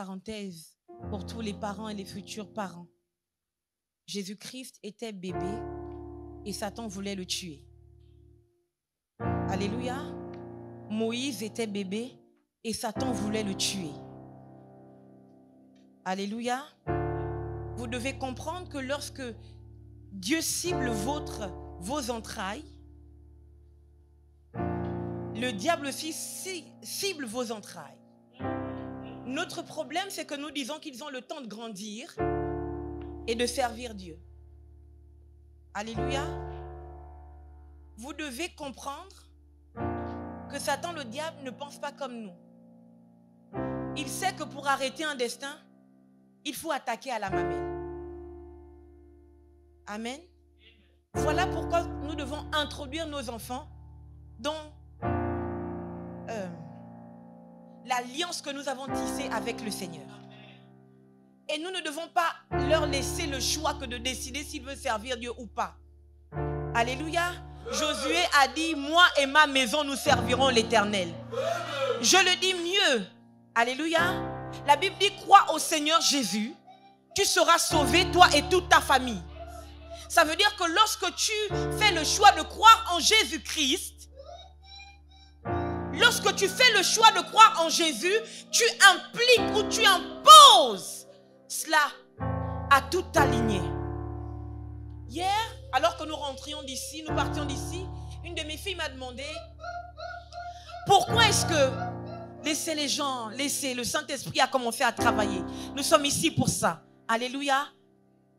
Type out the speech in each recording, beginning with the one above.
parenthèse pour tous les parents et les futurs parents. Jésus-Christ était bébé et Satan voulait le tuer. Alléluia. Moïse était bébé et Satan voulait le tuer. Alléluia. Vous devez comprendre que lorsque Dieu cible vos entrailles, le diable aussi cible vos entrailles. Notre problème, c'est que nous disons qu'ils ont le temps de grandir et de servir Dieu. Alléluia. Vous devez comprendre que Satan, le diable, ne pense pas comme nous. Il sait que pour arrêter un destin, il faut attaquer à la mamelle. Amen. Voilà pourquoi nous devons introduire nos enfants dans l'alliance que nous avons tissée avec le Seigneur. Et nous ne devons pas leur laisser le choix que de décider s'ils veulent servir Dieu ou pas. Alléluia. Josué a dit, moi et ma maison, nous servirons l'Éternel. Je le dis mieux. Alléluia. La Bible dit, crois au Seigneur Jésus, tu seras sauvé, toi et toute ta famille. Ça veut dire que lorsque tu fais le choix de croire en Jésus-Christ, lorsque tu fais le choix de croire en Jésus, tu impliques ou tu imposes cela à toute ta lignée. Hier, alors que nous rentrions d'ici, nous partions d'ici, une de mes filles m'a demandé pourquoi est-ce que laisser les gens, laisser le Saint-Esprit a commencé à travailler. Nous sommes ici pour ça. Alléluia.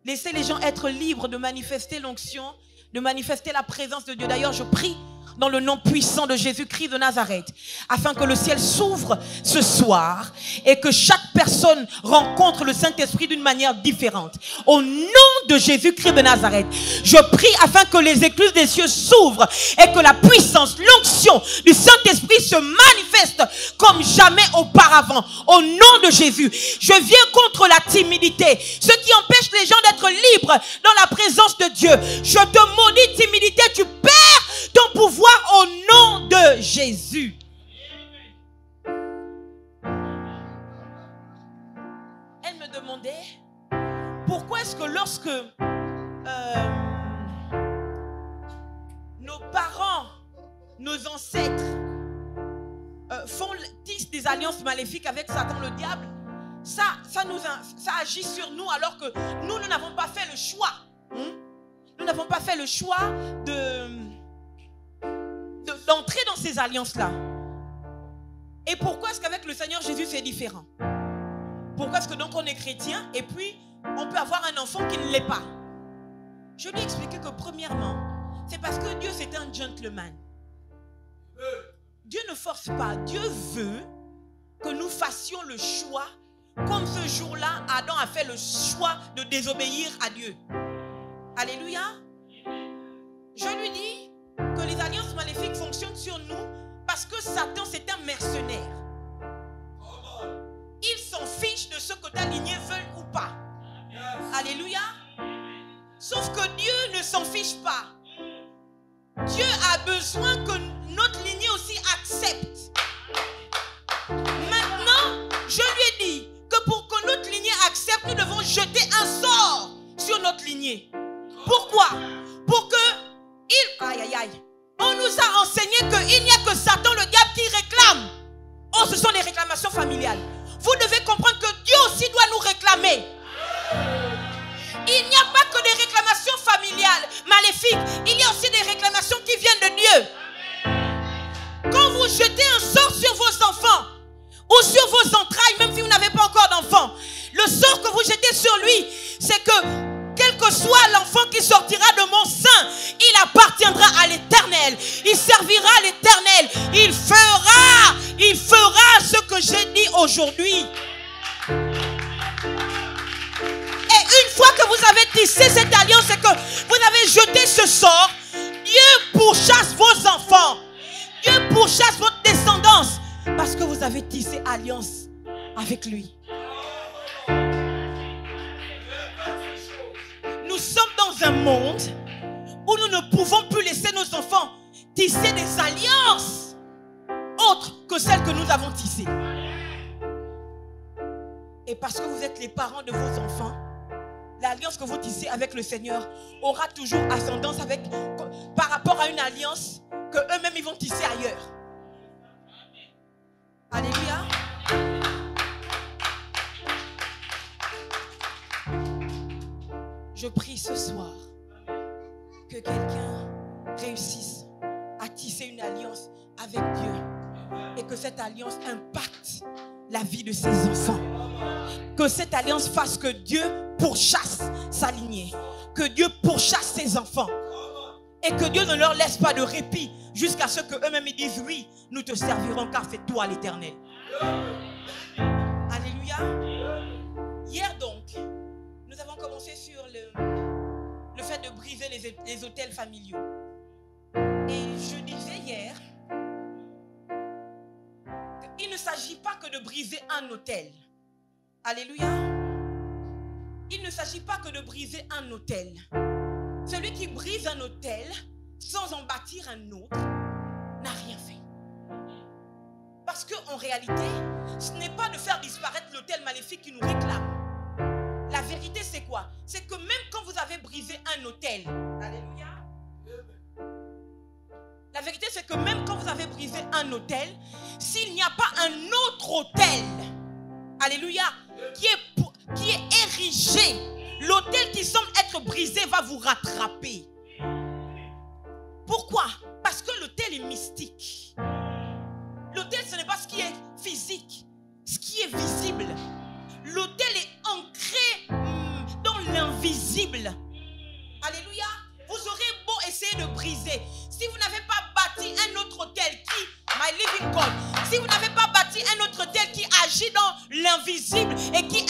Laissez les gens être libres de manifester l'onction, de manifester la présence de Dieu. D'ailleurs, je prie dans le nom puissant de Jésus-Christ de Nazareth, afin que le ciel s'ouvre ce soir et que chaque personne rencontre le Saint-Esprit d'une manière différente. Au nom de Jésus-Christ de Nazareth, je prie afin que les écluses des cieux s'ouvrent et que la puissance, l'onction du Saint-Esprit se manifeste comme jamais auparavant. Au nom de Jésus, je viens contre la timidité, ce qui empêche les gens d'être libres dans la présence de Dieu. Je te maudis, timidité, tu perds ton pouvoir au nom de Jésus. Elle me demandait pourquoi est-ce que lorsque nos parents, nos ancêtres tissent des alliances maléfiques avec Satan le diable, ça agit sur nous alors que nous n'avons pas fait le choix. Nous n'avons pas fait le choix d'entrer dans ces alliances-là. Et pourquoi est-ce qu'avec le Seigneur Jésus c'est différent? Pourquoi est-ce que donc on est chrétien et puis on peut avoir un enfant qui ne l'est pas? Je lui ai expliqué que premièrement, c'est parce que Dieu c'est un gentleman. Dieu ne force pas. Dieu veut que nous fassions le choix comme ce jour-là Adam a fait le choix de désobéir à Dieu. Alléluia. Je lui dis que les alliances maléfiques fonctionnent sur nous parce que Satan c'est un mercenaire. Il s'en fiche de ce que ta lignée veut ou pas. Alléluia. Sauf que Dieu ne s'en fiche pas. Dieu a besoin que notre lignée aussi accepte. Maintenant, je lui ai dit que pour que notre lignée accepte, nous devons jeter un sort sur notre lignée. Pourquoi? Pour que on nous a enseigné qu'il n'y a que Satan le diable qui réclame. Oh, ce sont les réclamations familiales. Vous devez comprendre que Dieu aussi doit nous réclamer. Il n'y a pas que des réclamations familiales maléfiques. Il y a aussi des réclamations qui viennent de Dieu. Quand vous jetez un sort sur vos enfants ou sur vos entrailles, même si vous n'avez pas encore d'enfants, le sort que vous jetez sur lui, c'est que quel que soit l'enfant qui sortira de mon sein, il appartiendra à l'Éternel. Il servira à l'Éternel. Il fera ce que j'ai dit aujourd'hui. Et une fois que vous avez tissé cette alliance et que vous avez jeté ce sort, Dieu pourchasse vos enfants. Dieu pourchasse votre descendance parce que vous avez tissé alliance avec lui. Nous sommes dans un monde où nous ne pouvons plus laisser nos enfants tisser des alliances autres que celles que nous avons tissées. Et parce que vous êtes les parents de vos enfants, l'alliance que vous tissez avec le Seigneur aura toujours ascendance par rapport à une alliance que eux-mêmes ils vont tisser ailleurs. Alléluia. Je prie ce soir que quelqu'un réussisse à tisser une alliance avec Dieu et que cette alliance impacte la vie de ses enfants. Que cette alliance fasse que Dieu pourchasse sa lignée, que Dieu pourchasse ses enfants et que Dieu ne leur laisse pas de répit jusqu'à ce qu'eux-mêmes ils disent oui, nous te servirons car c'est toi l'Éternel. Alléluia. Hier donc, nous avons commencé sur le fait de briser les autels familiaux. Et je disais hier qu'il ne s'agit pas que de briser un autel. Alléluia. Il ne s'agit pas que de briser un autel. Celui qui brise un autel sans en bâtir un autre n'a rien fait. Parce qu'en réalité, ce n'est pas de faire disparaître l'autel maléfique qui nous réclame. La vérité c'est quoi? C'est que même quand vous avez brisé un autel, alléluia. La vérité c'est que même quand vous avez brisé un autel, s'il n'y a pas un autre autel, alléluia, qui est érigé, l'autel qui semble être brisé va vous rattraper. Pourquoi? Parce que l'autel est mystique. L'autel, ce n'est pas ce qui est physique, ce qui est visible. L'autel est ancré dans l'invisible. Alléluia. Vous aurez beau essayer de briser. Si vous n'avez pas bâti un autre autel my living God, si vous n'avez pas bâti un autre autel qui agit dans l'invisible et qui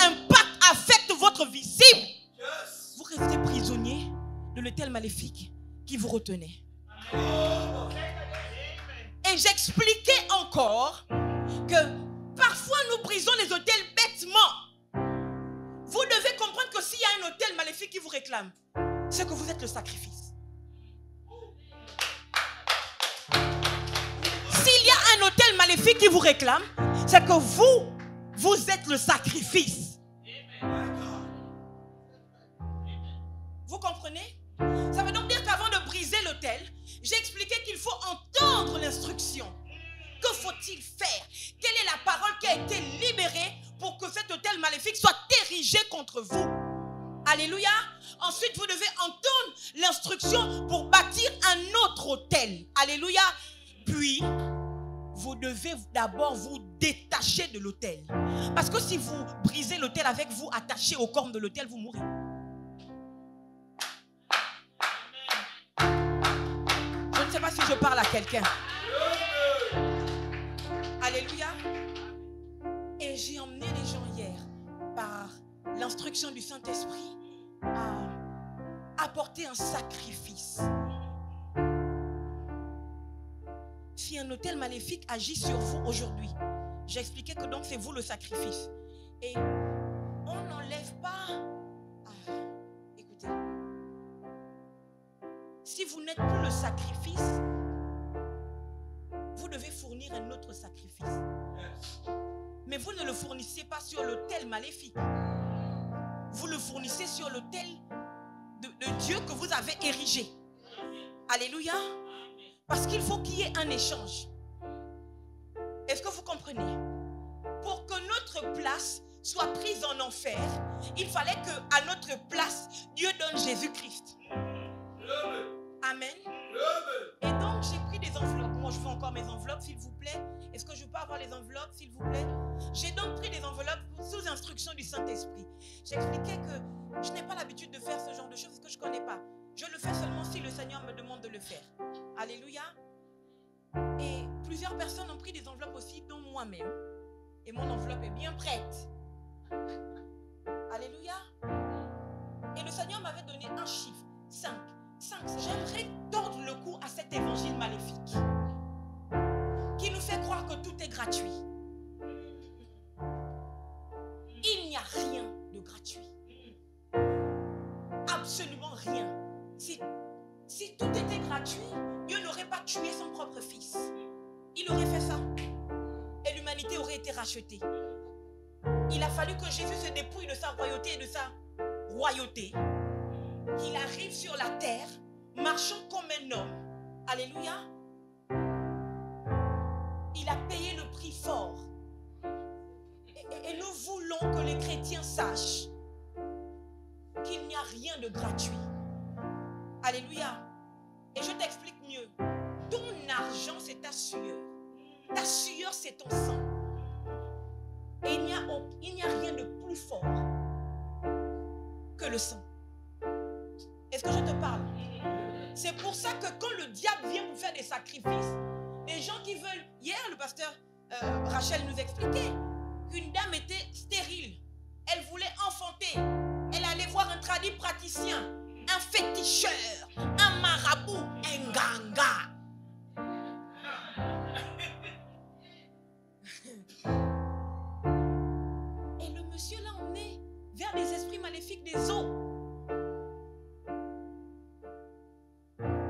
affecte votre visible, vous restez prisonnier de l'autel maléfique qui vous retenait. Et j'expliquais encore que parfois nous brisons les autels bêtement. Vous devez comprendre que s'il y a un autel maléfique qui vous réclame, c'est que vous êtes le sacrifice. S'il y a un autel maléfique qui vous réclame, c'est que vous êtes le sacrifice. Vous comprenez? Ça veut donc dire qu'avant de briser l'autel, j'ai expliqué qu'il faut entendre l'instruction. Que faut-il faire? Quelle est la parole qui a été libérée pour que cet autel maléfique soit érigé contre vous? Alléluia. Ensuite, vous devez entendre l'instruction pour bâtir un autre autel. Alléluia. Puis, vous devez d'abord vous détacher de l'autel. Parce que si vous brisez l'autel avec vous attaché aux cornes de l'autel, vous mourrez. Je ne sais pas si je parle à quelqu'un. Alléluia. Et j'ai emmené les gens hier par l'instruction du Saint-Esprit à apporter un sacrifice. Si un autel maléfique agit sur vous aujourd'hui, j'ai expliqué que donc c'est vous le sacrifice. Et on n'enlève pas... écoutez. Si vous n'êtes plus le sacrifice, vous devez fournir un autre sacrifice. Mais vous ne le fournissez pas sur l'autel maléfique. Vous le fournissez sur l'autel de Dieu que vous avez érigé. Alléluia. Parce qu'il faut qu'il y ait un échange. Est-ce que vous comprenez? Pour que notre place soit prise en enfer, il fallait qu'à notre place, Dieu donne Jésus-Christ. Amen. Et donc, j'ai pris des enveloppes. Moi, je veux encore mes enveloppes, s'il vous plaît. Est-ce que je peux avoir les enveloppes, s'il vous plaît? J'ai donc pris des enveloppes sous instruction du Saint-Esprit. J'expliquais que je n'ai pas l'habitude de faire ce genre de choses parce que je ne connais pas. Je le fais seulement si le Seigneur me demande de le faire. Alléluia. Et plusieurs personnes ont pris des enveloppes aussi, dont moi-même. Et mon enveloppe est bien prête. Alléluia. Et le Seigneur m'avait donné un chiffre, 5. J'aimerais tordre le cou à cet évangile maléfique qui nous fait croire que tout est gratuit. Il n'y a rien de gratuit. Absolument rien. Si tout était gratuit, Dieu n'aurait pas tué son propre fils. Il aurait fait ça. Et l'humanité aurait été rachetée. il a fallu que Jésus se dépouille de sa royauté et de sa royauté, qu'il arrive sur la terre, marchant comme un homme. Alléluia. Il a payé le prix fort. Et nous voulons que les chrétiens sachent qu'il n'y a rien de gratuit. Alléluia. Et je t'explique mieux. Ton argent, c'est ta sueur. Ta sueur, c'est ton sang. Et il n'y a rien de plus fort que le sang. Est-ce que je te parle? C'est pour ça que quand le diable vient vous faire des sacrifices, les gens qui veulent... Hier, le pasteur Rachel nous expliquait qu'une dame était stérile. Elle voulait enfanter. Elle allait voir un tradit praticien, un féticheur, un marabout, un ganga. Et le monsieur l'a emmené vers les esprits maléfiques des eaux.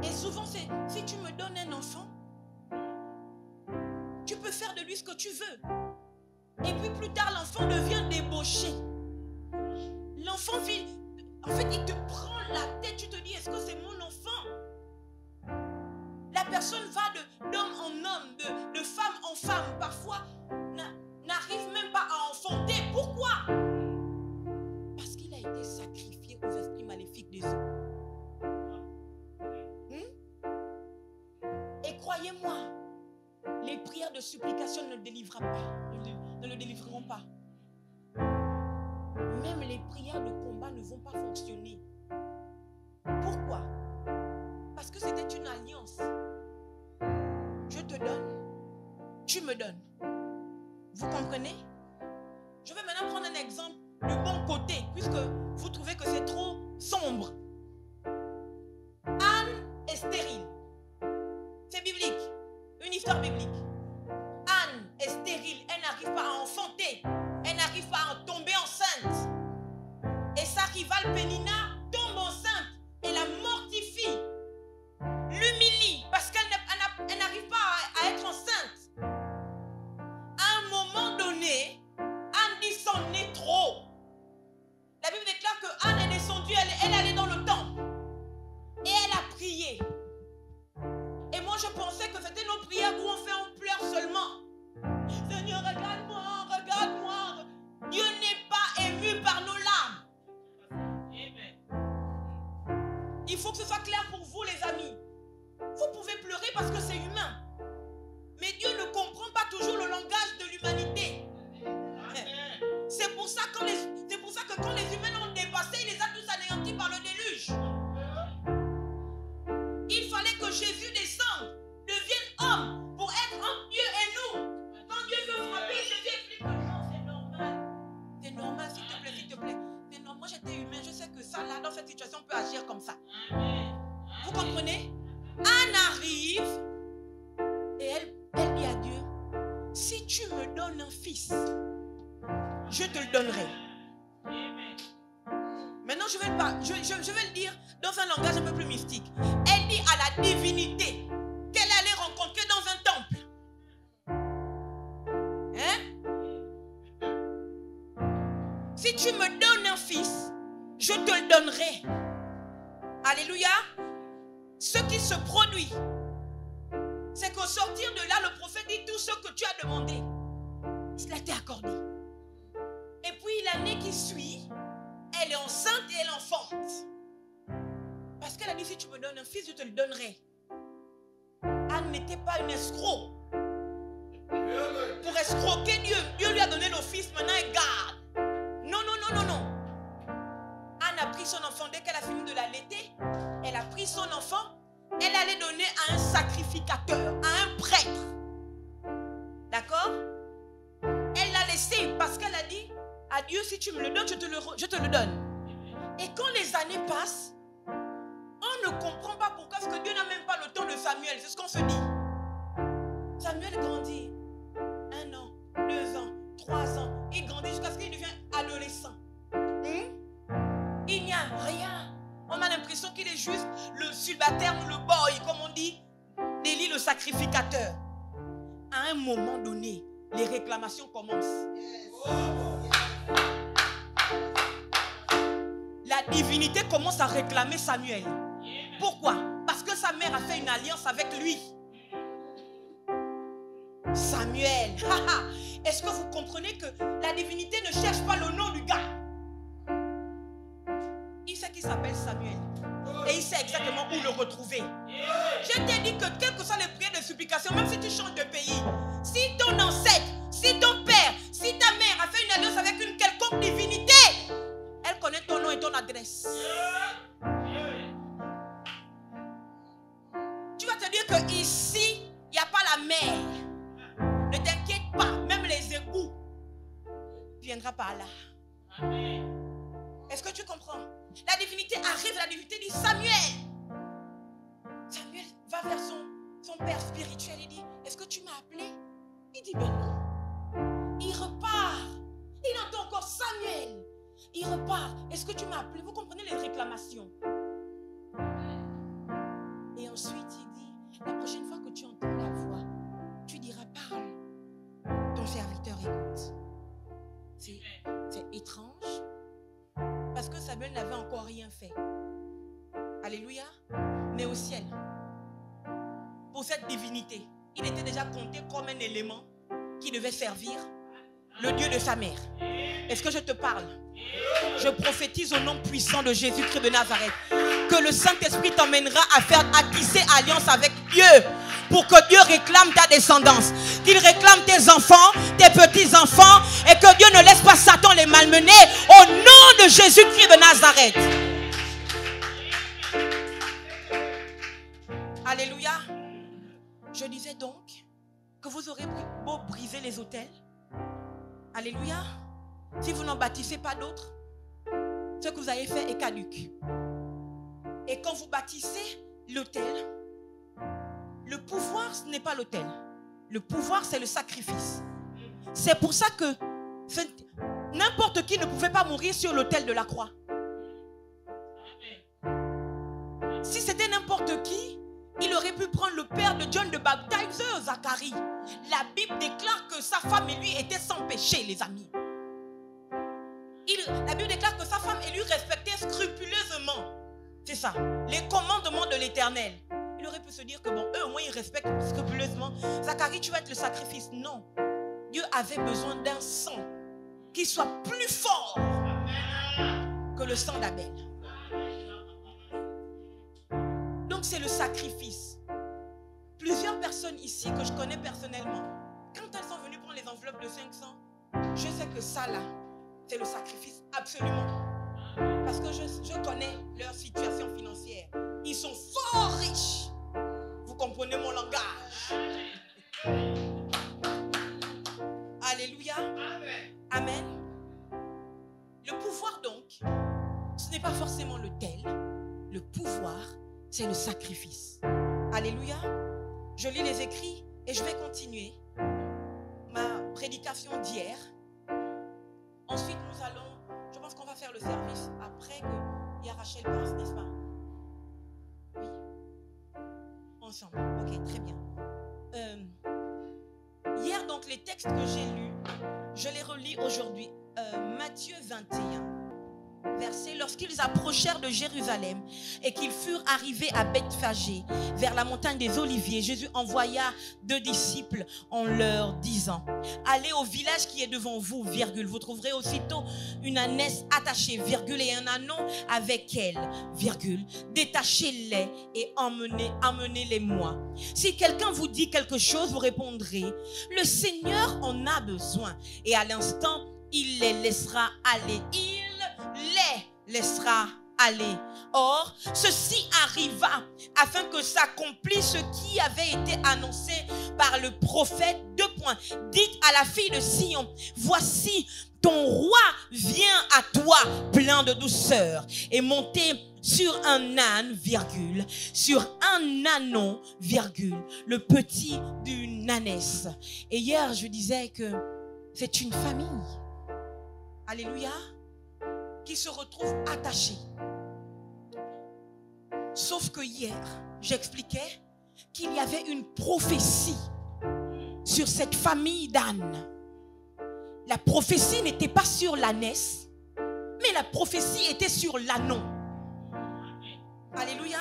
Et souvent, c'est si tu me donnes un enfant, tu peux faire de lui ce que tu veux. Et puis plus tard, l'enfant devient débauché. L'enfant vit... En fait, il te prend la tête. Tu te dis, est-ce que c'est mon enfant? La personne va d'homme en homme, de femme en femme. Parfois, n'arrive même pas à enfanter. Pourquoi? Parce qu'il a été sacrifié aux esprits maléfiques des eaux. Et croyez-moi, les prières de supplication ne le délivreront pas. Ne le délivreront pas. Même les prières de combat ne vont pas fonctionner. Pourquoi? Parce que c'était une alliance. Je te donne, tu me donnes. Vous comprenez? Je vais maintenant prendre un exemple du bon côté, puisque vous trouvez que c'est trop sombre. Anne est stérile. C'est biblique. Une histoire biblique. Anne est stérile. Elle n'arrive pas à enfanter. Elle n'arrive pas à tomber enceinte. Et sa rivale Pénina tombe enceinte et la mortifie. L'humilie parce qu'elle n'arrive pas à être enceinte. À un moment donné, Anne dit c'en est trop. La Bible déclare que Anne est descendue, elle allait dans le temple. Et elle a prié. Et moi je pensais que c'était nos prières où on pleure seulement. Seigneur, regarde-moi, regarde-moi. Dieu n'est pas ému par nos larmes. Il faut que ce soit clair pour vous, les amis. Vous pouvez pleurer parce que c'est humain. Mais Dieu ne comprend pas toujours le langage de l'humanité. C'est pour ça que quand les humains l'ont dépassé, il les a tous anéantis par le déluge. Il fallait que Jésus descende, devienne homme pour être entre Dieu et nous. Quand Dieu veut frapper, Jésus explique que non, c'est normal. C'est normal, s'il te plaît. C'est normal. Moi, j'étais humain. Je sais que ça, là, dans cette situation, on peut agir comme ça. Vous comprenez? Anne arrive et elle dit à Dieu, si tu me donnes un fils, je te le donnerai. Maintenant, je vais le dire dans un langage un peu plus mystique. Elle dit à la divinité qu'elle allait rencontrer dans un temple. Hein? Si tu me donnes un fils, je te le donnerai. Alléluia. Ce qui se produit, c'est qu'au sortir de là, le prophète dit tout ce que tu as demandé, cela t'est accordé. Et puis l'année qui suit, elle est enceinte et elle enfante. Parce qu'elle a dit, si tu me donnes un fils, je te le donnerai. Anne n'était pas une escroc. Pour escroquer Dieu, Dieu lui a donné le fils, maintenant elle garde. Non, non, non, non, non. Anne a pris son enfant dès qu'elle a fini de l'allaiter. Elle a pris son enfant. Elle allait donner à un sacrificateur, à un prêtre. D'accord? Elle l'a laissé parce qu'elle a dit à Dieu, si tu me le donnes, je te le donne. Et quand les années passent, on ne comprend pas pourquoi, parce que Dieu n'a même pas le temps de Samuel. C'est ce qu'on se dit. Samuel grandit. 1 an, 2 ans, 3 ans. Il grandit jusqu'à ce qu'il devient adolescent. Il n'y a rien. On a l'impression qu'il est juste le subalterne ou le boy, comme on dit, d'Élie le sacrificateur. À un moment donné, les réclamations commencent. divinité commence à réclamer Samuel. Pourquoi? Parce que sa mère a fait une alliance avec lui. Samuel. Est-ce que vous comprenez que la divinité ne cherche pas le nom du gars? Il sait qu'il s'appelle Samuel. Et il sait exactement où le retrouver. Je t'ai dit que quelles que soient les prières de supplication, même si tu changes de pays, si ton ancêtre, si ton père, si ta mère a fait une alliance avec une quelconque divinité, elle connaît ton nom et ton adresse. Tu vas te dire que ici, il n'y a pas la mer. Ne t'inquiète pas, même les égouts ne viendront pas là. Est-ce que tu comprends? La divinité arrive, la divinité dit Samuel. Samuel va vers son père spirituel et dit, est-ce que tu m'as appelé? Il dit, ben non. Il repart. Il entend encore Samuel. Il repart. Est-ce que tu m'as appelé? Vous comprenez les réclamations? Et ensuite, il dit, la prochaine fois que tu entends la voix, tu diras, parle. Ton serviteur écoute. C'est étrange. Parce que Samuel n'avait encore rien fait. Alléluia. Mais au ciel, pour cette divinité, il était déjà compté comme un élément qui devait servir le Dieu de sa mère. Est-ce que je te parle? Je prophétise au nom puissant de Jésus-Christ de Nazareth que le Saint-Esprit t'emmènera à tisser alliance avec Dieu pour que Dieu réclame ta descendance, qu'il réclame tes enfants, tes petits-enfants, et que Dieu ne laisse pas Satan les malmener au nom de Jésus-Christ de Nazareth. Alléluia. Je disais donc que vous aurez beau briser les autels. Alléluia. Si vous n'en bâtissez pas d'autres, ce que vous avez fait est caduc. Et quand vous bâtissez l'autel, le pouvoir, ce n'est pas l'autel. Le pouvoir, c'est le sacrifice. C'est pour ça que n'importe qui ne pouvait pas mourir sur l'autel de la croix. Si c'était n'importe qui, il aurait pu prendre le père de John the Baptizer, Zacharie. La Bible déclare que sa femme et lui étaient sans péché, les amis. La Bible déclare que sa femme et lui respectaient scrupuleusement. C'est ça, les commandements de l'Éternel. Il aurait pu se dire que bon, eux au moins ils respectent scrupuleusement. Zacharie, tu vas être le sacrifice. Non. Dieu avait besoin d'un sang qui soit plus fort que le sang d'Abel. Donc c'est le sacrifice. Plusieurs personnes ici que je connais personnellement, quand elles sont venues prendre les enveloppes de 500, je sais que ça là, c'est le sacrifice absolument. Parce que je connais leur situation financière. Ils sont fort riches. Vous comprenez mon langage? Alléluia. Amen. Le pouvoir donc, ce n'est pas forcément le tel. Le pouvoir, c'est le sacrifice. Alléluia. Je lis les écrits et je vais continuer ma prédication d'hier. Ensuite, nous allons, je pense qu'on va faire le service après que Rachel passe, n'est-ce pas? Oui. Ensemble. Ok, très bien. Hier, donc, les textes que j'ai lus, je les relis aujourd'hui. Matthieu 21. Verset, lorsqu'ils approchèrent de Jérusalem et qu'ils furent arrivés à Bethphagée, vers la montagne des Oliviers, Jésus envoya 2 disciples en leur disant, allez au village qui est devant vous, virgule, vous trouverez aussitôt une ânesse attachée, virgule, et un ânon avec elle, virgule, détachez-les et emmenez-les-moi. Si quelqu'un vous dit quelque chose, vous répondrez, le Seigneur en a besoin, et à l'instant, il les laissera aller. Les laissera aller. Or, ceci arriva afin que s'accomplisse ce qui avait été annoncé par le prophète. 2 points. Dites à la fille de Sion, voici ton roi vient à toi plein de douceur et monté sur un âne, virgule, sur un ânon, virgule, le petit d'une ânesse. Et hier, je disais que c'est une famille. Alléluia. Qui se retrouvent attachés. Sauf que hier, j'expliquais qu'il y avait une prophétie sur cette famille d'ânes. La prophétie n'était pas sur l'ânesse, mais la prophétie était sur l'anneau. Alléluia.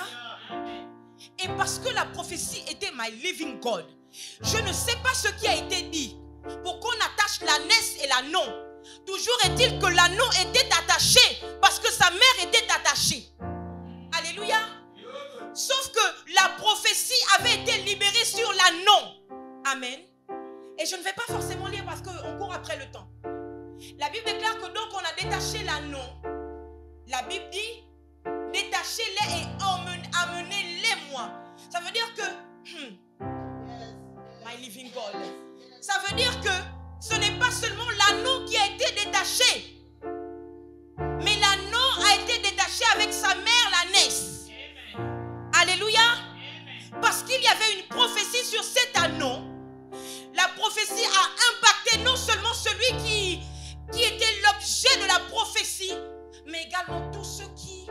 Et parce que la prophétie était my living God, je ne sais pas ce qui a été dit pour qu'on attache l'ânesse et l'anneau. Toujours est-il que l'anneau était attaché parce que sa mère était attachée. Alléluia. Sauf que la prophétie avait été libérée sur l'anneau. Amen. Et je ne vais pas forcément lire parce qu'on court après le temps. La Bible déclare que donc on a détaché l'anneau. La Bible dit détachez-les et amenez-les-moi. Ça veut dire que my living God. Ça veut dire que ce n'est pas seulement l'anneau qui a été détaché, mais l'anneau a été détaché avec sa mère, l'ânesse. Alléluia. Parce qu'il y avait une prophétie sur cet anneau. La prophétie a impacté non seulement celui qui était l'objet de la prophétie, mais également tous ceux qui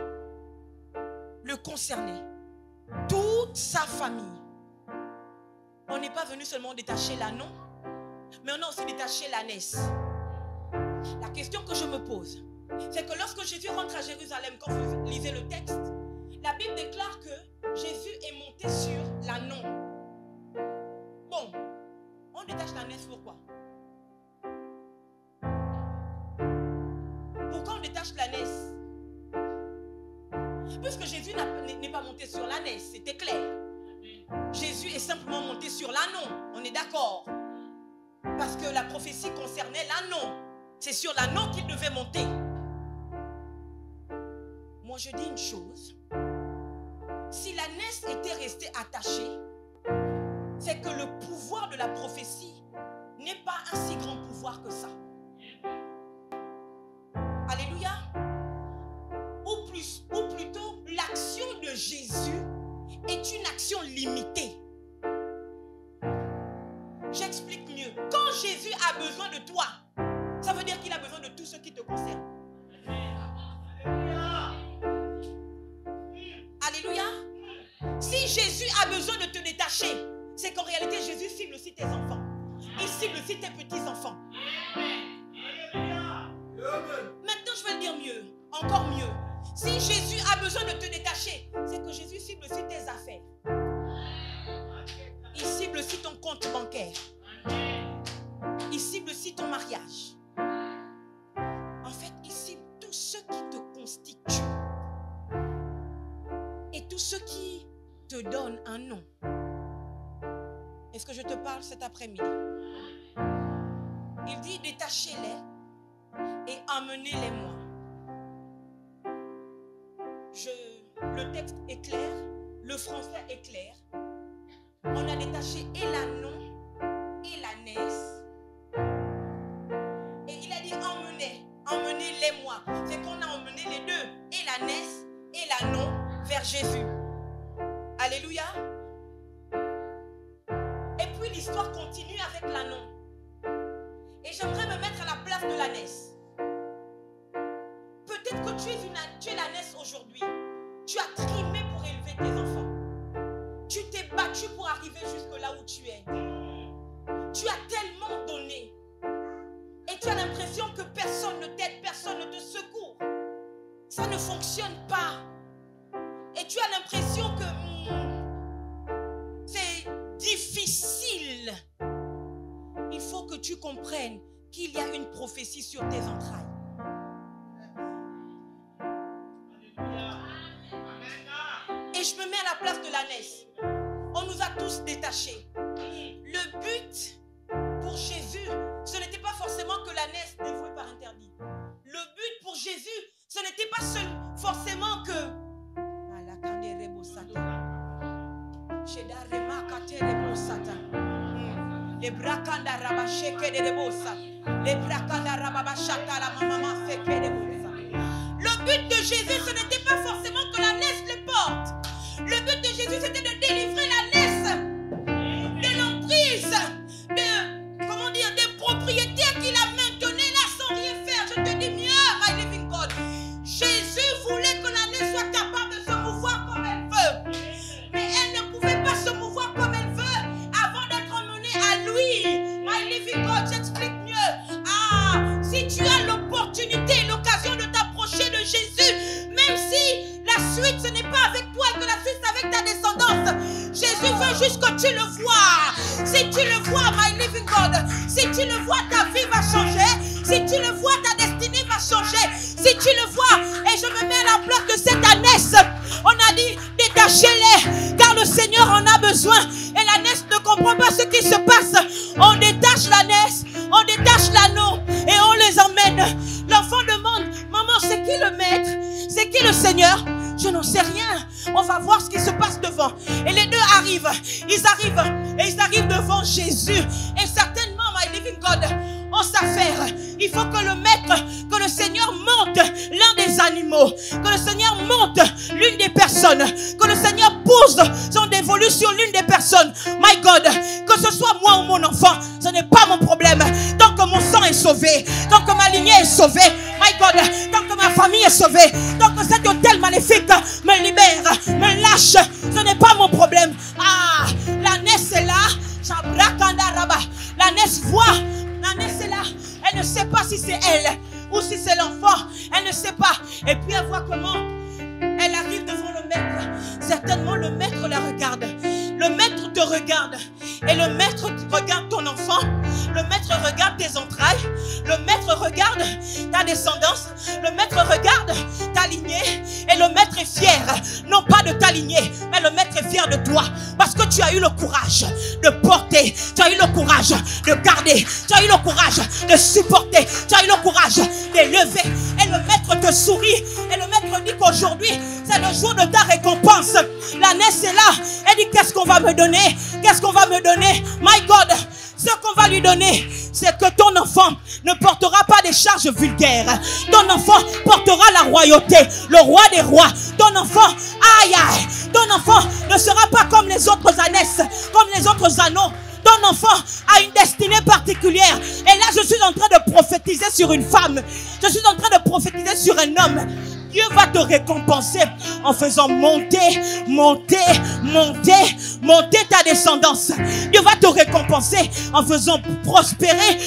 le concernaient. Toute sa famille. On n'est pas venu seulement détacher l'anneau, mais on a aussi détaché l'ânesse. La question que je me pose, c'est que lorsque Jésus rentre à Jérusalem, quand vous lisez le texte, la Bible déclare que Jésus est monté sur l'anneau. Bon, on détache l'ânesse pourquoi? Pourquoi on détache l'ânesse? Puisque Jésus n'est pas monté sur l'ânesse, c'était clair. Jésus est simplement monté sur l'anneau, on est d'accord. Parce que la prophétie concernait l'anneau. C'est sur l'anneau qu'il devait monter. Moi je dis une chose. Si l'ânesse était restée attachée, c'est que le pouvoir de la prophétie n'est pas un si grand pouvoir que ça. Alléluia. Ou plutôt l'action de Jésus est une action limitée. J'explique mieux. Quand Jésus a besoin de toi, ça veut dire qu'il a besoin de tout ce qui te concerne. Alléluia. Si Jésus a besoin de te détacher, c'est qu'en réalité Jésus cible aussi tes enfants. Il cible aussi tes petits-enfants. Maintenant je vais le dire mieux, encore mieux. Si Jésus a besoin de te détacher, c'est que Jésus cible aussi tes affaires. Il cible aussi ton compte bancaire. Il cible aussi ton mariage. En fait, il cible tout ce qui te constitue. Et tout ce qui te donne un nom. Est-ce que je te parle cet après-midi? Il dit détachez-les et emmenez-les-moi. Le texte est clair, le français est clair. On a détaché et l'anneau et l'ânesse. Et il a dit emmenez-les-moi. C'est qu'on a emmené les deux, et l'ânesse et l'anneau, vers Jésus. Alléluia. Et puis l'histoire continue avec l'anneau. Et j'aimerais me mettre à la place de l'ânesse. Peut-être que tu es l'ânesse aujourd'hui. Tu as trimé pour élever tes enfants. Tu t'es battu pour arriver jusque là où tu es. Tu as tellement donné. Et tu as l'impression que personne ne t'aide, personne ne te secourt. Ça ne fonctionne pas. Et tu as l'impression que c'est difficile. Il faut que tu comprennes qu'il y a une prophétie sur tes entrailles. Et je me mets à la place de l'ânesse. On nous a tous détachés. Le but pour Jésus, ce n'était pas forcément que l'ânesse dévouée par interdit. Le but pour Jésus, ce n'était pas forcément que... Les brakanda rabasheke de rebosa. Les brakanda rababashata la maman feke de rebosa. Le but de Jésus, ce n'était pas forcément que l'ânesse le porte. Le but de Jésus, c'était de délivrer l'ânesse de l'emprise, des propriétaires qu'il a maintenues là sans rien faire. Je te dis mieux, my living God. Jésus voulait que l'ânesse soit capable de se mouvoir comme elle veut. Mais elle ne pouvait pas se mouvoir comme elle veut avant d'être emmenée à lui. My living God, j'explique mieux. Si tu as l'opportunité, l'occasion de t'approcher tu le vois, my living God, si tu le vois, ta vie va changer. Si tu le vois, ta destinée va changer. Si tu le vois, et je me mets à la place de cette ânesse, on a dit détachez-les, car le Seigneur en a besoin. Et l'ânesse ne comprend pas ce qui se passe. On détache l'ânesse, on détache l'anneau et on les emmène. L'enfant demande, maman, c'est qui le maître? C'est qui le Seigneur? Je n'en sais rien. On va voir ce qui se passe devant. Et les deux arrivent. Ils arrivent devant Jésus. Et certainement, my living God, on s'affaire. Il faut que le maître, que le Seigneur monte l'un des animaux. Que le Seigneur monte l'une des personnes. Que le Seigneur pose son dévolu sur l'une des personnes. My God, que ce soit moi ou mon enfant, ce n'est pas mon problème. Tant que mon sang est sauvé, tant que ma lignée est sauvée, my God, tant que ma famille est sauvée, tant que cet hôtel maléfique me libère, me lâche, ce n'est pas mon problème. Ah, l'ânesse est là. L'ânesse voit. L'ânesse est là. Elle ne sait pas si c'est elle ou si c'est l'enfant. Elle ne sait pas. Et puis elle voit comment elle arrive devant le maître. Certainement le maître la regarde. Le maître te regarde. Et le maître regarde ton enfant. Le maître regarde tes entrailles. Le maître regarde ta descendance. Le maître regarde ta lignée. Et le maître est fier, non pas de ta lignée, mais le maître est fier de toi. Parce que tu as eu le courage de porter. Tu as eu le courage de garder. Tu as eu le courage de supporter. Tu as eu le courage d'élever. Et le maître te sourit. Et le maître dit qu'aujourd'hui, c'est le jour de ta récompense. L'ânesse est là. Elle dit, qu'est-ce qu'on va me donner? Qu'est-ce qu'on va me donner? My God, ce qu'on va lui donner, c'est que ton enfant ne portera pas des charges vulgaires. Ton enfant portera la royauté, le roi des rois. Ton enfant, aïe aïe, ton enfant ne sera pas comme les autres ânesses, comme les autres anneaux. Ton enfant a une destinée particulière. Et là, je suis en train de prophétiser sur une femme. Je suis en train de prophétiser sur un homme. Dieu va te récompenser en faisant monter ta descendance. Dieu va te récompenser en faisant prospérer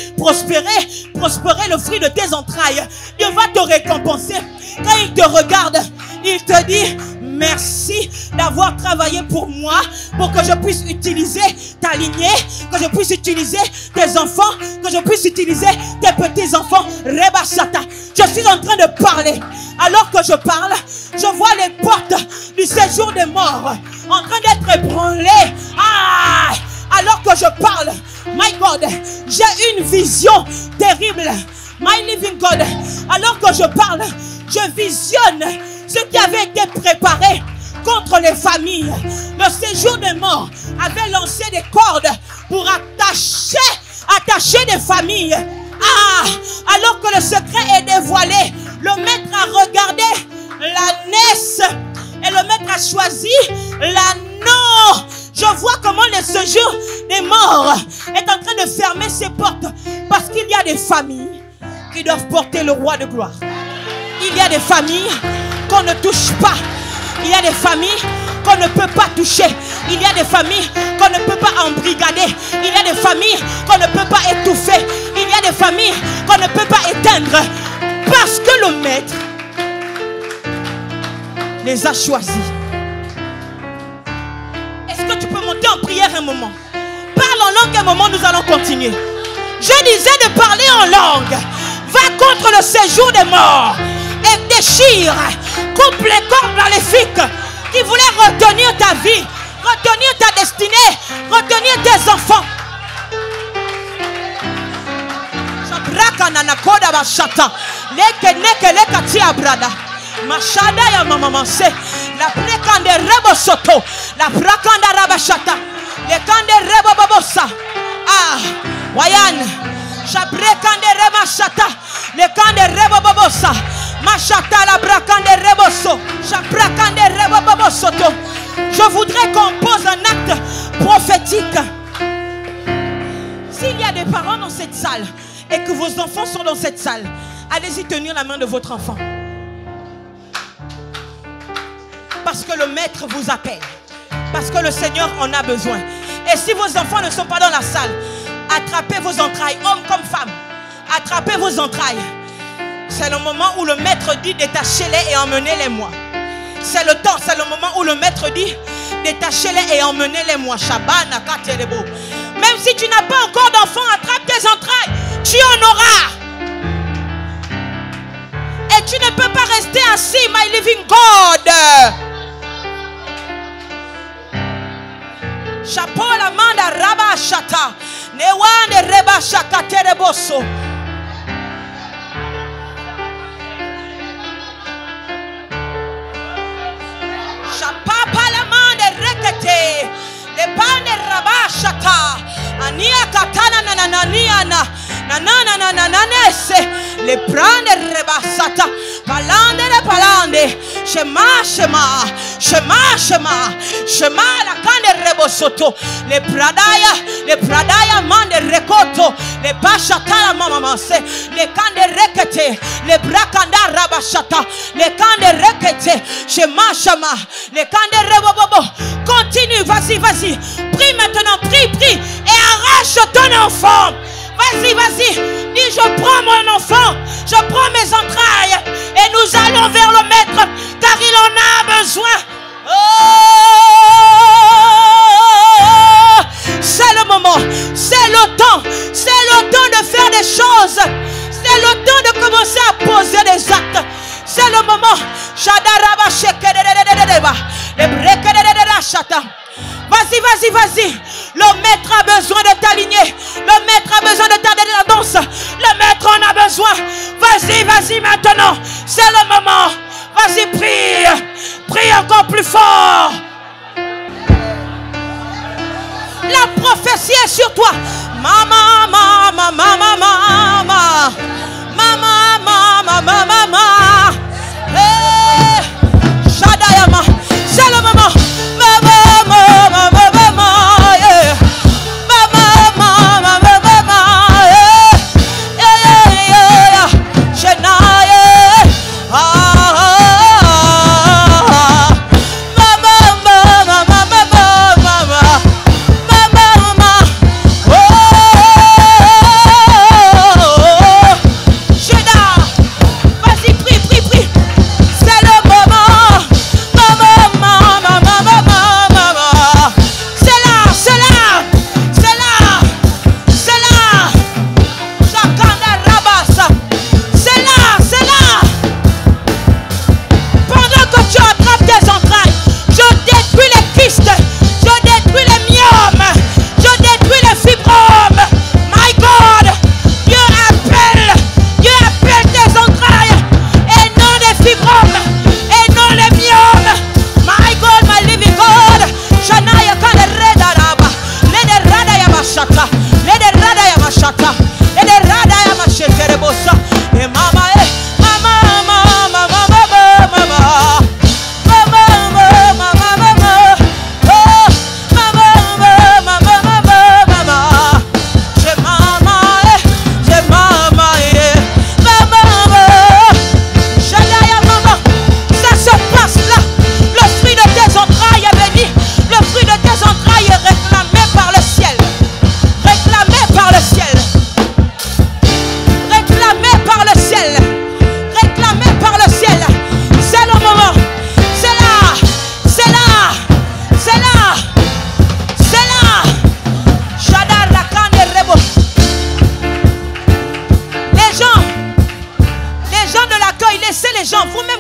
le fruit de tes entrailles. Dieu va te récompenser. Quand il te regarde, il te dit, merci d'avoir travaillé pour moi, pour que je puisse utiliser ta lignée, que je puisse utiliser tes enfants, que je puisse utiliser tes petits-enfants. Reba Sata. Je suis en train de parler. Alors que je parle, je vois les portes du séjour des morts en train d'être ébranlées. Ah! Alors que je parle, my God, j'ai une vision terrible. My living God, alors que je parle, je visionne ce qui avait été préparé contre les familles. Le séjour des morts avait lancé des cordes pour attacher des familles. Ah, alors que le secret est dévoilé, le maître a regardé l'ânesse et le maître a choisi l'anneau. Je vois comment le séjour des morts est en train de fermer ses portes parce qu'il y a des familles qui doivent porter le roi de gloire. Il y a des familles qu'on ne touche pas. Il y a des familles qu'on ne peut pas toucher. Il y a des familles qu'on ne peut pas embrigader. Il y a des familles qu'on ne peut pas étouffer. Il y a des familles qu'on ne peut pas éteindre. Parce que le maître les a choisis. Est-ce que tu peux monter en prière un moment? Parle en langue un moment, nous allons continuer. Je disais de parler en langue. Va contre le séjour des morts et déchire, coupe les cordes maléfiques qui voulaient retenir ta vie, retenir ta destinée, retenir tes enfants. La prekande rebo soto, la prakanda rabashata, le kande rebo babosa. Ah, wayan, shabrekande remashata, le kande rebo babosa, mashata la brakande reboso, shabrakande rebo babosoto. Je voudrais qu'on pose un acte prophétique. S'il y a des parents dans cette salle et que vos enfants sont dans cette salle, allez-y tenir la main de votre enfant. Parce que le maître vous appelle. Parce que le Seigneur en a besoin. Et si vos enfants ne sont pas dans la salle, attrapez vos entrailles, hommes comme femmes. Attrapez vos entrailles. C'est le moment où le maître dit détachez-les et emmenez-les-moi. C'est le temps, c'est le moment où le maître dit détachez-les et emmenez-les-moi. Shabana katerebo. Même si tu n'as pas encore d'enfant, attrape tes entrailles. Tu en auras. Et tu ne peux pas rester assis, my living God. Chapeau la manda raba shata. Newande reba shaka tereboso. Chapapa la manda rekete. Le bande raba shata. Ania katana nananiana. Nanananananese. Le prende rebasata. Palande le palande. Shema shema. Shema shema. Shema la kande rebosoto. Le pradaya mande rekoto. Le bashata la mama manse. Le kande rekete. Le brakanda rabashata. Le kande rekete. Shema shema. Le kande rebobobo. Continue, vas-y, vas-y. Prie maintenant, prie, prie. Et arrache ton enfant. Vas-y, vas-y. Dis, je prends mon enfant. Je prends mes entrailles. Et nous allons vers le maître. Car il en a besoin. Oh, c'est le moment. C'est le temps. C'est le temps de faire des choses. C'est le temps de commencer à poser des actes. C'est le moment. Vas-y, vas-y, vas-y. Le maître a besoin de t'aligner. Le maître a besoin de t'aider la danse. Le maître en a besoin. Vas-y, vas-y maintenant. C'est le moment. Vas-y, prie. Prie encore plus fort. La prophétie est sur toi. Mama, mama, mama, mama. Mama, mama, mama, mama. Hey, Shadayama. C'est le moment. Mama, mama, mama, mama. Yeah. Mama, mama, mama, mama. Yeah, yeah, yeah, yeah. Shenaye.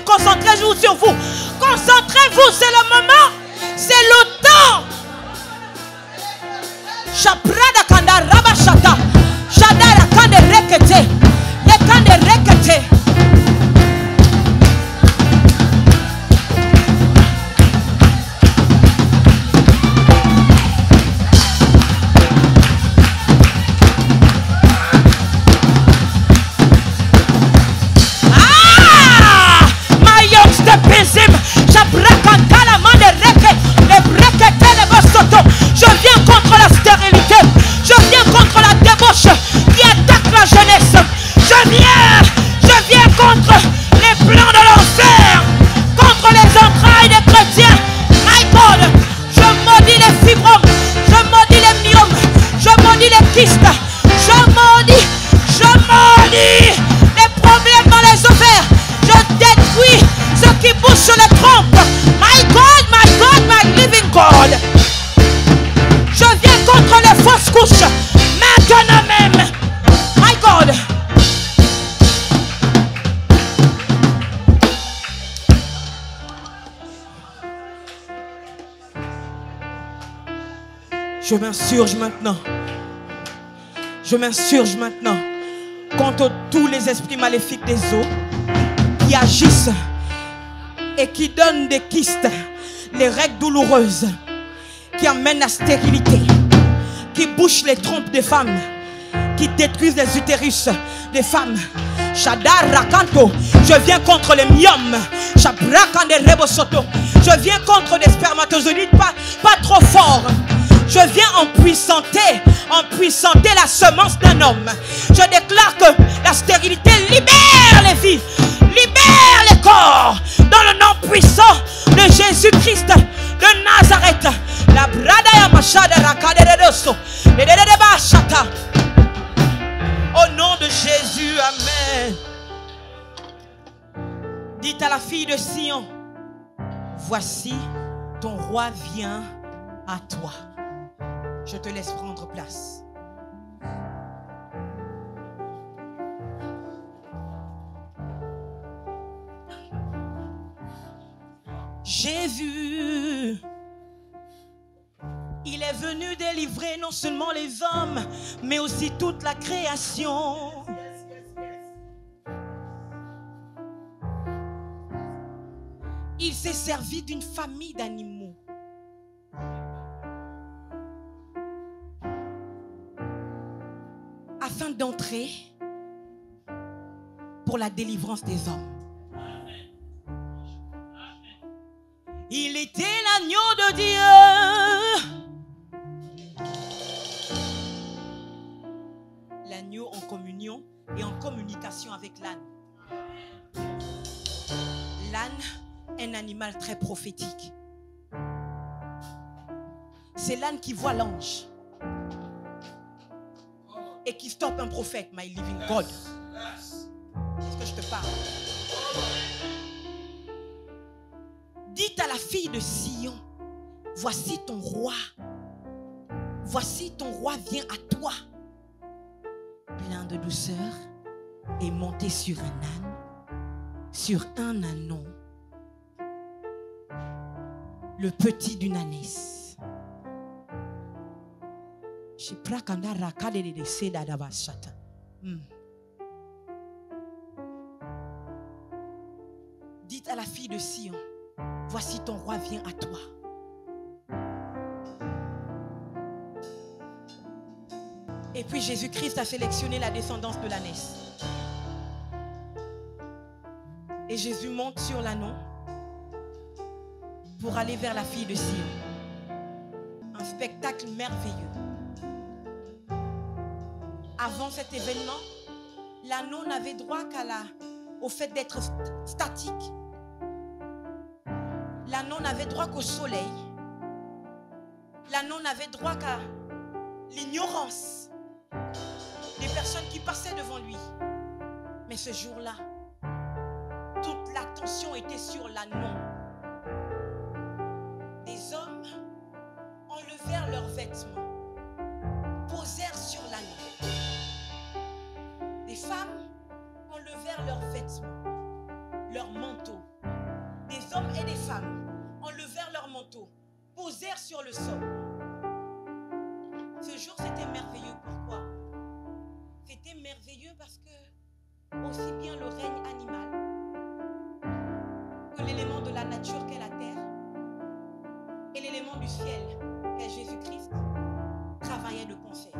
Concentrez-vous sur vous. Concentrez-vous, c'est le moment. C'est le temps. Shaprada kanda rabashata. Shadara kande rekete. Le kande rekete. Je viens contre la stérilité. Je viens contre la Je m'insurge maintenant. Je m'insurge maintenant contre tous les esprits maléfiques des eaux qui agissent et qui donnent des kystes, les règles douloureuses, qui amènent la stérilité, qui bouchent les trompes des femmes, qui détruisent les utérus des femmes. Shadar Rakanto, je viens contre les myomes. Shabrakande Rebosoto, je viens contre les spermatozoïdes pas trop forts. Je viens empuissanter la semence d'un homme. Je déclare que la stérilité libère les vies, libère les corps, dans le nom puissant de Jésus-Christ de Nazareth. La brada machada rakaderedoso, chata. Au nom de Jésus, amen. Dites à la fille de Sion, voici ton roi vient à toi. Je te laisse prendre place. J'ai vu, il est venu délivrer non seulement les hommes, mais aussi toute la création. Il s'est servi d'une famille d'animaux afin d'entrer pour la délivrance des hommes. Il était l'agneau de Dieu. L'agneau en communion et en communication avec l'âne. L'âne est un animal très prophétique. C'est l'âne qui voit l'ange et qui stoppe un prophète, my living God. Est-ce que je te parle? Dites à la fille de Sion, voici ton roi. Voici ton roi vient à toi. Plein de douceur et monté sur un âne, sur un ânon, le petit d'une ânesse. Dites à la fille de Sion, voici ton roi vient à toi. Et puis Jésus-Christ a sélectionné la descendance de l'ânesse. Et Jésus monte sur l'ânon pour aller vers la fille de Sion. Un spectacle merveilleux. Avant cet événement, l'ânon n'avait droit au fait d'être statique. L'ânon n'avait droit qu'au soleil. L'ânon n'avait droit qu'à l'ignorance des personnes qui passaient devant lui. Mais ce jour-là, toute l'attention était sur l'ânon. Des hommes enlevèrent leurs vêtements, posèrent sur l'ânon. Des femmes enlevèrent leurs vêtements, leurs manteaux. Des hommes et des femmes enlevèrent leurs manteaux, posèrent sur le sol. Ce jour, c'était merveilleux. Pourquoi? C'était merveilleux parce que aussi bien le règne animal que l'élément de la nature qu'est la terre et l'élément du ciel qu'est Jésus-Christ travaillaient de concert.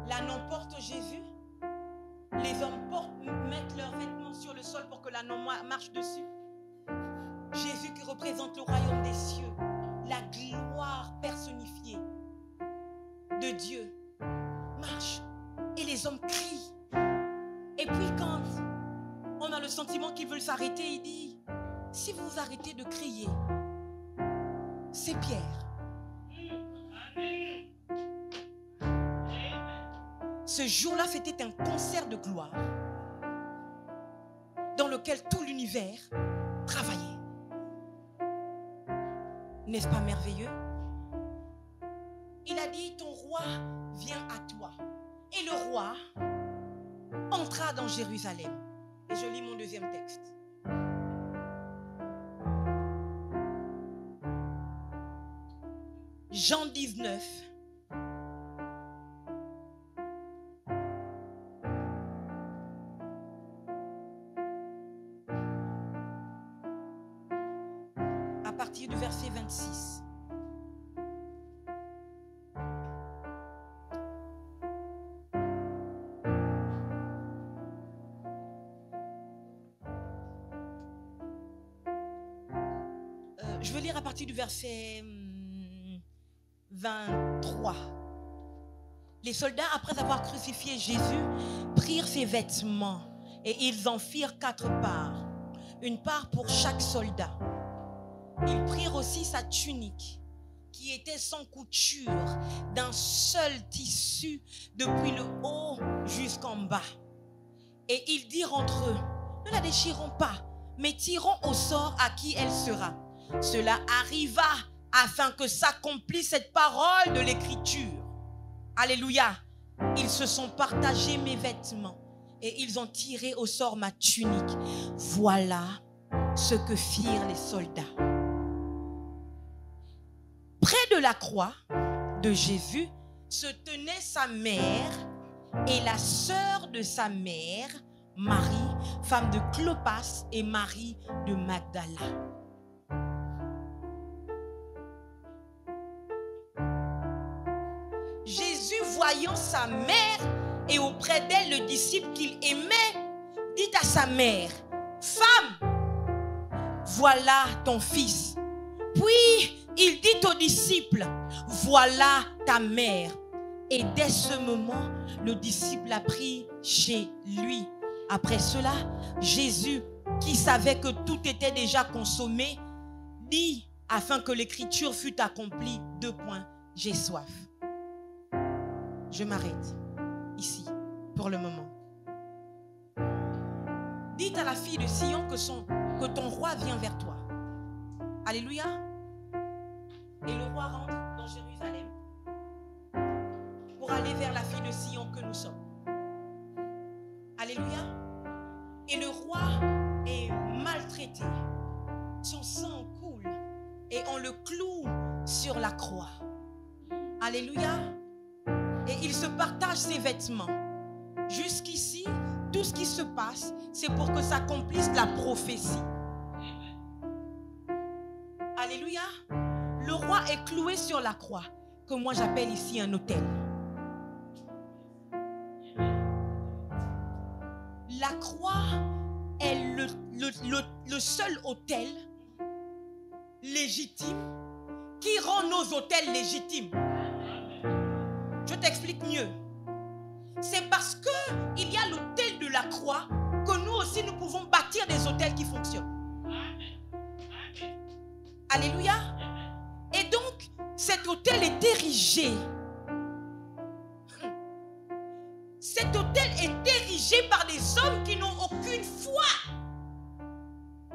L'ânon porte Jésus. Les hommes mettent leurs vêtements sur le sol pour que l'ânon marche dessus. Jésus qui représente le royaume des cieux, la gloire personnifiée de Dieu, marche et les hommes crient. Et puis quand on a le sentiment qu'ils veulent s'arrêter, il dit, si vous vous arrêtez de crier, c'est Pierre. Ce jour-là, c'était un concert de gloire dans lequel tout l'univers travaillait. N'est-ce pas merveilleux? Il a dit, ton roi vient à toi. Et le roi entra dans Jérusalem. Et je lis mon deuxième texte. Jean 19. À partir du verset 26. Je vais lire à partir du verset 23. Les soldats, après avoir crucifié Jésus, prirent ses vêtements et ils en firent 4 parts, une part pour chaque soldat. Ils prirent aussi sa tunique, qui était sans couture, d'un seul tissu depuis le haut jusqu'en bas. Et ils dirent entre eux, ne la déchirons pas, mais tirons au sort à qui elle sera. Cela arriva afin que s'accomplisse cette parole de l'Écriture. Alléluia. Ils se sont partagés mes vêtements et ils ont tiré au sort ma tunique. Voilà ce que firent les soldats. Près de la croix de Jésus se tenait sa mère et la sœur de sa mère, Marie, femme de Clopas, et Marie de Magdala. Jésus, voyant sa mère et auprès d'elle le disciple qu'il aimait, dit à sa mère, « Femme, voilà ton fils. » Puis il dit au disciple, « Voilà ta mère. » Et dès ce moment, le disciple a pris chez lui. Après cela, Jésus, qui savait que tout était déjà consommé, dit, afin que l'écriture fût accomplie, 2 points, « J'ai soif. » Je m'arrête ici pour le moment. Dites à la fille de Sion que ton roi vient vers toi. Alléluia. Et le roi rentre dans Jérusalem pour aller vers la fille de Sion que nous sommes. Alléluia. Et le roi est maltraité. Son sang coule et on le cloue sur la croix. Alléluia. Et il se partage ses vêtements. Jusqu'ici, tout ce qui se passe, c'est pour que s'accomplisse la prophétie. Alléluia. Le roi est cloué sur la croix, que moi j'appelle ici un autel. La croix est le seul autel légitime qui rend nos autels légitimes. Je t'explique mieux. C'est parce qu'il y a l'autel de la croix que nous aussi nous pouvons bâtir des autels qui fonctionnent. Alléluia. Et donc, cet autel est érigé. Cet autel est érigé par des hommes qui n'ont aucune foi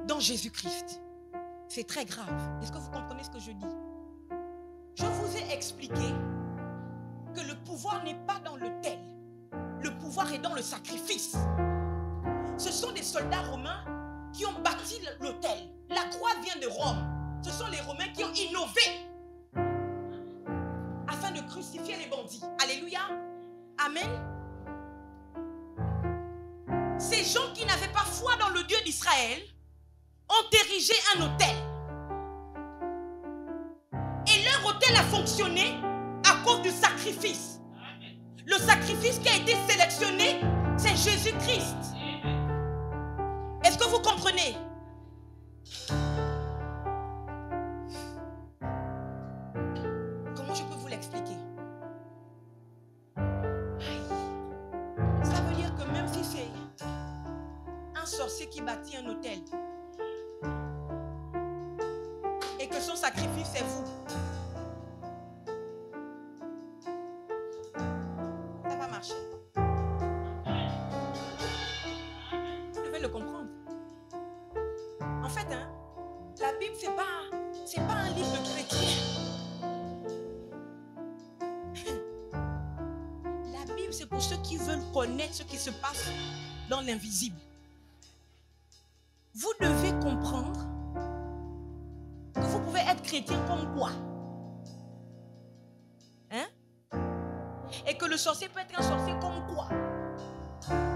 dans Jésus-Christ. C'est très grave. Est-ce que vous comprenez ce que je dis? Je vous ai expliqué que le pouvoir n'est pas dans l'autel. Le pouvoir est dans le sacrifice. Ce sont des soldats romains qui ont bâti l'autel. La croix vient de Rome. Ce sont les Romains qui ont innové afin de crucifier les bandits. Alléluia. Amen. Ces gens qui n'avaient pas foi dans le Dieu d'Israël ont érigé un autel. Et leur autel a fonctionné à cause du sacrifice. Le sacrifice qui a été sélectionné, c'est Jésus-Christ. Est-ce que vous comprenez? Comment je peux vous l'expliquer? Ça veut dire que même si c'est un sorcier qui bâtit un autel et que son sacrifice c'est vous, ça va marcher. Vous devez le comprendre. En fait, la Bible, c'est pas un livre de chrétien. La Bible, c'est pour ceux qui veulent connaître ce qui se passe dans l'invisible. Vous devez comprendre que vous pouvez être chrétien comme quoi. Et que le sorcier peut être un sorcier comme quoi.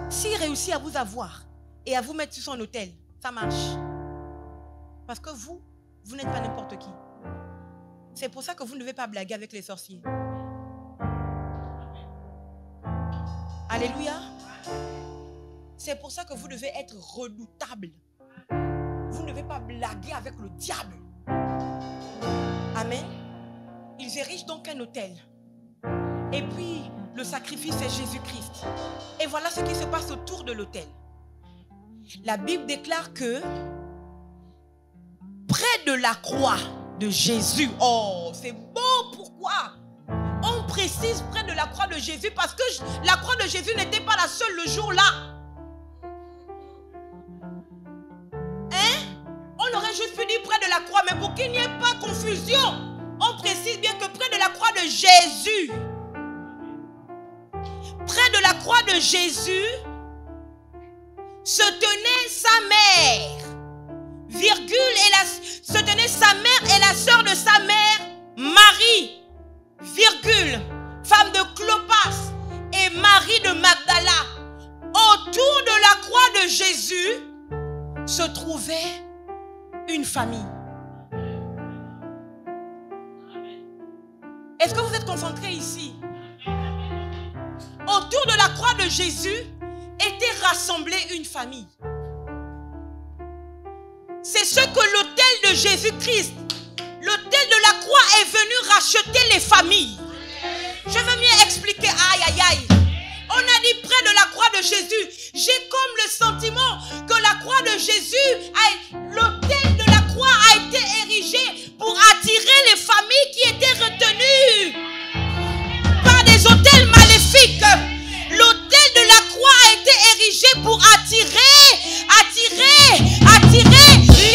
S'il réussit à vous avoir et à vous mettre sur son autel, ça marche. Parce que vous n'êtes pas n'importe qui. C'est pour ça que vous ne devez pas blaguer avec les sorciers. Alléluia. C'est pour ça que vous devez être redoutable. Vous ne devez pas blaguer avec le diable. Amen. Ils érigent donc un autel. Et puis, le sacrifice est Jésus-Christ. Et voilà ce qui se passe autour de l'autel. La Bible déclare que près de la croix de Jésus, oh, c'est beau, pourquoi? On précise près de la croix de Jésus parce que la croix de Jésus n'était pas la seule le jour-là. Hein? On aurait juste pu dire près de la croix, mais pour qu'il n'y ait pas confusion, on précise bien que près de la croix de Jésus, près de la croix de Jésus, se tenait sa mère, virgule, se tenait sa mère et la sœur de sa mère, Marie, virgule, femme de Clopas et Marie de Magdala. Autour de la croix de Jésus se trouvait une famille. Est-ce que vous êtes concentrés ici? Autour de la croix de Jésus était rassemblée une famille. C'est ce que l'autel de Jésus-Christ, l'autel de la croix est venu racheter les familles. Je veux mieux expliquer. Aïe, aïe, aïe. On a dit près de la croix de Jésus. J'ai comme le sentiment que la croix de Jésus, l'autel de la croix a été érigé pour attirer les familles qui étaient retenues par des autels maléfiques. L'autel de la croix a été érigé pour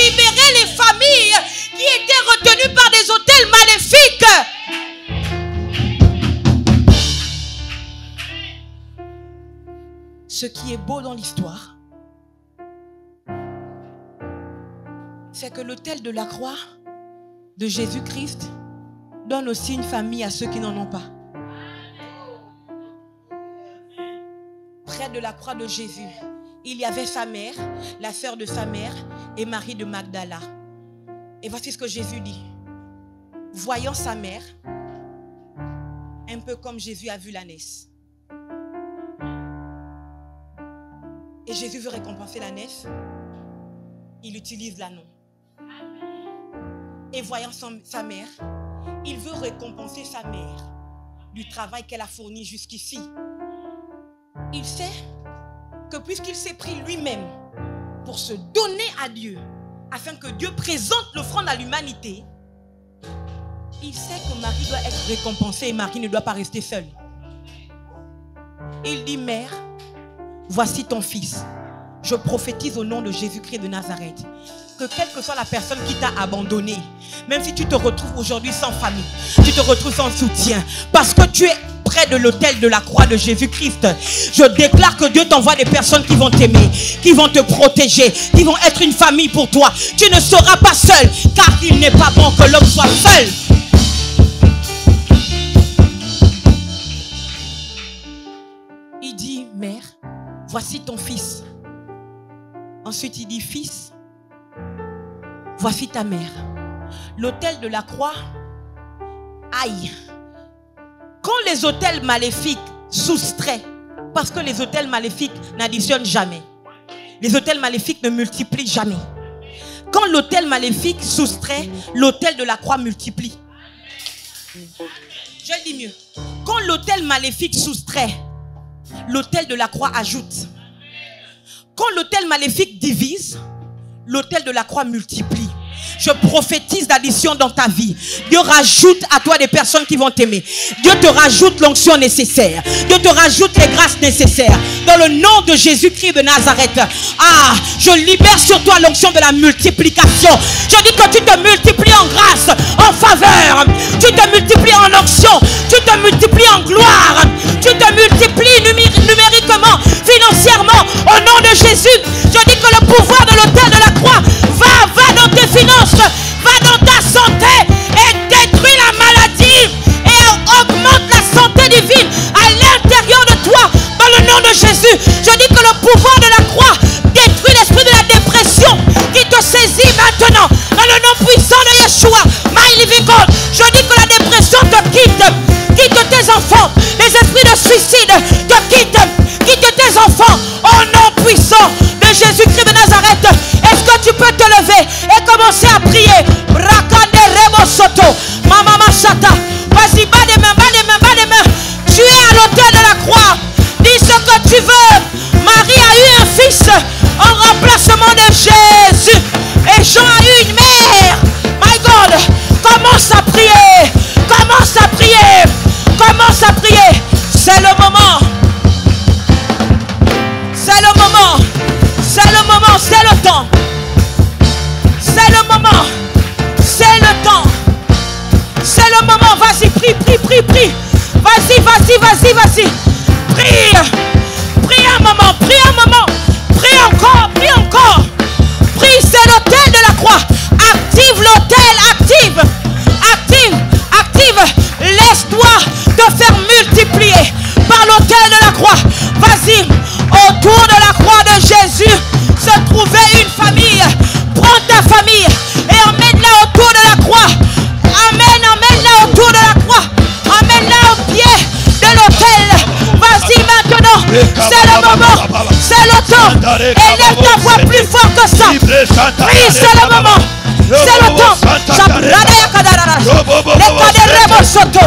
libérer les familles qui étaient retenues par des autels maléfiques. Ce qui est beau dans l'histoire, c'est que l'autel de la croix de Jésus-Christ donne aussi une famille à ceux qui n'en ont pas. Près de la croix de Jésus, il y avait sa mère, la sœur de sa mère et Marie de Magdala. Et voici ce que Jésus dit. Voyant sa mère, un peu comme Jésus a vu l'ânesse. Et Jésus veut récompenser l'ânesse. Il utilise l'ânon. Et voyant sa mère, il veut récompenser sa mère du travail qu'elle a fourni jusqu'ici. Il sait que puisqu'il s'est pris lui-même pour se donner à Dieu, afin que Dieu présente l'offrande à l'humanité, il sait que Marie doit être récompensée et Marie ne doit pas rester seule. Il dit, mère, voici ton fils. Je prophétise au nom de Jésus-Christ de Nazareth que quelle que soit la personne qui t'a abandonné, même si tu te retrouves aujourd'hui sans famille, tu te retrouves sans soutien, parce que tu es près de l'autel de la croix de Jésus-Christ, je déclare que Dieu t'envoie des personnes qui vont t'aimer, qui vont te protéger, qui vont être une famille pour toi. Tu ne seras pas seul, car il n'est pas bon que l'homme soit seul. Il dit, mère, voici ton fils. Ensuite, il dit, fils, voici ta mère. L'autel de la croix, aïe. Quand les autels maléfiques soustraient, parce que les autels maléfiques n'additionnent jamais. Les autels maléfiques ne multiplient jamais. Quand l'autel maléfique soustrait, l'autel de la croix multiplie. Je le dis mieux. Quand l'autel maléfique soustrait, l'autel de la croix ajoute. Quand l'autel maléfique divise, l'autel de la croix multiplie. Je prophétise d'addition dans ta vie. Dieu rajoute à toi des personnes qui vont t'aimer. Dieu te rajoute l'onction nécessaire. Dieu te rajoute les grâces nécessaires. Dans le nom de Jésus-Christ de Nazareth. Ah, je libère sur toi l'onction de la multiplication. Je dis que tu te multiplies en grâce, en faveur. Tu te multiplies en onction. Tu te multiplies en gloire. Tu te multiplies numériquement, financièrement. Au nom de Jésus, je dis que le pouvoir de l'autel de la croix va dans tes finances, va dans ta santé et détruit la maladie et augmente la santé divine. Commencez à prier. Rakande Rebo Soto. Mama Machata. Vas-y, bas des mains, bas des mains, bas des mains. Tu es à l'autel de la croix. Dis ce que tu veux. Marie a eu un fils en remplacement de Jésus. Et Jean a eu une mère. My God. Commence à prier. Commence à prier. Commence à prier. C'est le moment. C'est le moment. C'est le moment. C'est le temps. C'est le moment. C'est le temps. C'est le moment. Vas-y, prie, prie, prie, prie. Vas-y, vas-y, vas-y, vas-y. Prie. Prie un moment. Prie un moment. Prie encore. Prie encore. Prie, c'est l'autel de la croix. Active l'autel. Active. Active. Active. Laisse-toi te faire multiplier par l'autel de la croix. Vas-y. Autour de la croix de Jésus se trouvait une famille. Prends ta famille et emmène-la autour de la croix. Emmène-la autour de la croix. Emmène-la au pied de l'autel. Vas-y maintenant. C'est le moment. C'est le temps. Élève ta voix plus fort que ça. Prie, c'est le moment. C'est le temps. Soto.